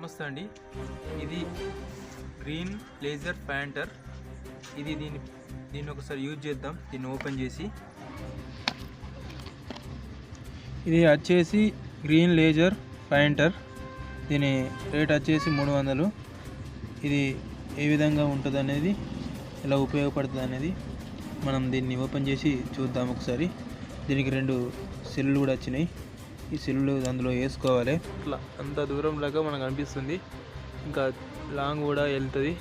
నమస్తే అండి. ఇది గ్రీన్ లేజర్ ప్యాంటర్. దీన్ని ఒకసారి యూజ్ చేద్దాం. దీన్ని ఓపెన్ చేసి, ఇది వచ్చేసి గ్రీన్ లేజర్ ప్యాంటర్. దీని రేట్ వచ్చేసి 300. ఇది ఏ విధంగా ఉంటుంది అనేది, ఎలా ఉపయోగపడుతుంది అనేది మనం దీన్ని ఓపెన్ చేసి చూద్దాం ఒకసారి. దీనికి 2 సెల్లులు కూడా వచ్చినాయి. ఈ సెల్లులు అందులో వేసుకోవాలి. ఇట్లా అంత దూరం లాగా మనకు అనిపిస్తుంది, ఇంకా లాంగ్ కూడా వెళ్తుంది.